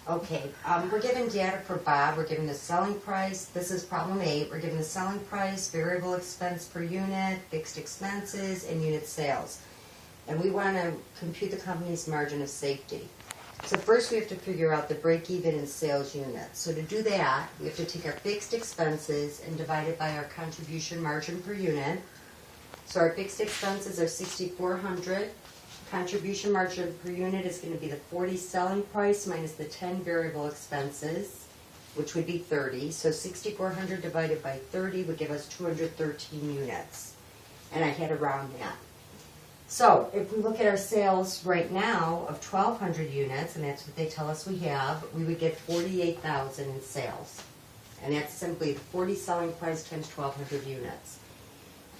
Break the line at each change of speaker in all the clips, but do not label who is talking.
Okay, we're given data for Bob. We're given the selling price. This is problem 8. We're given the selling price, variable expense per unit, fixed expenses, and unit sales. And we want to compute the company's margin of safety. So first we have to figure out the break-even in sales units. So to do that, we have to take our fixed expenses and divide it by our contribution margin per unit. So our fixed expenses are $6,400. Contribution margin per unit is going to be the 40 selling price minus the 10 variable expenses, which would be 30. So 6,400 divided by 30 would give us 213 units. And I had to round that. So if we look at our sales right now of 1,200 units, and that's what they tell us we have, we would get 48,000 in sales. And that's simply the 40 selling price times 1,200 units.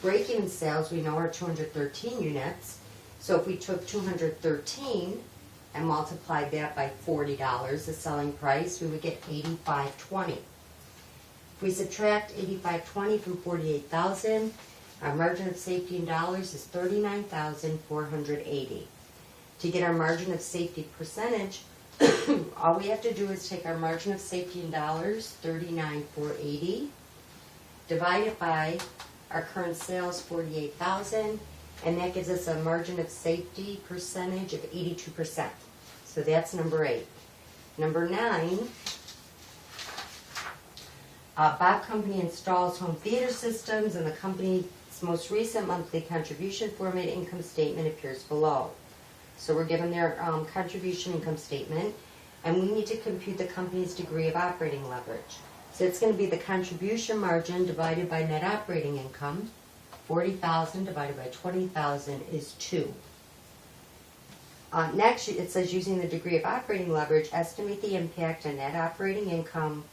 Break-even sales we know are 213 units. So if we took 213 and multiplied that by $40, the selling price, we would get 85.20. If we subtract 85.20 from 48,000, our margin of safety in dollars is 39,480. To get our margin of safety percentage, all we have to do is take our margin of safety in dollars, 39,480, divide it by our current sales, 48,000, and that gives us a margin of safety percentage of 82%. So that's number 8. Number 9, Bob Company installs home theater systems, and the company's most recent monthly contribution format income statement appears below. So we're given their contribution income statement, and we need to compute the company's degree of operating leverage. So it's going to be the contribution margin divided by net operating income. 40,000 divided by 20,000 is 2. Next, it says using the degree of operating leverage, estimate the impact on net operating income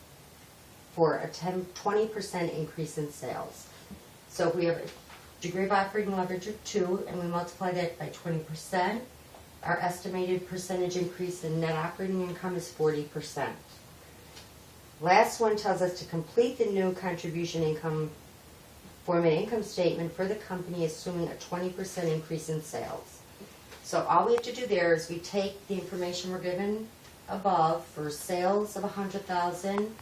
for a 20% increase in sales. So if we have a degree of operating leverage of 2 and we multiply that by 20%, our estimated percentage increase in net operating income is 40%. Last one tells us to complete the new contribution income format income statement for the company assuming a 20% increase in sales. So all we have to do there is we take the information we're given above for sales of 100,000,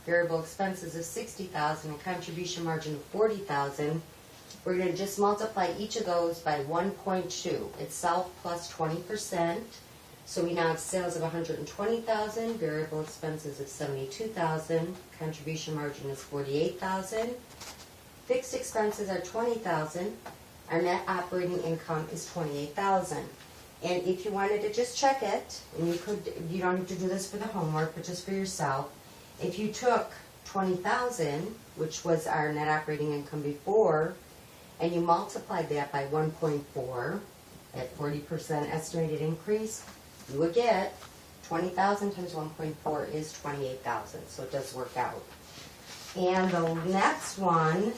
variable expenses of 60,000, and contribution margin of 40,000. We're going to just multiply each of those by 1.2 itself plus 20%. So we now have sales of 120,000, variable expenses of 72,000, contribution margin is 48,000. Fixed expenses are 20,000. Our net operating income is 28,000. And if you wanted to just check it, and you don't have to do this for the homework, but just for yourself, if you took 20,000, which was our net operating income before, and you multiplied that by 1.4, at 40% estimated increase, you would get 20,000 times 1.4 is 28,000. So it does work out. And the next one,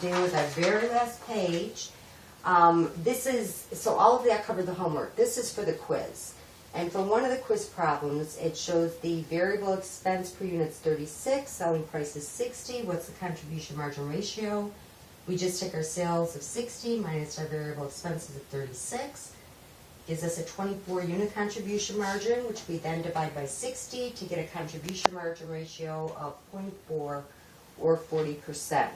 dealing with our very last page, so all of that covered the homework. This is for the quiz. And for one of the quiz problems, it shows the variable expense per unit is 36, selling price is 60. What's the contribution margin ratio? We just take our sales of 60 minus our variable expenses of 36. Gives us a 24 unit contribution margin, which we then divide by 60 to get a contribution margin ratio of 0.4 or 40%.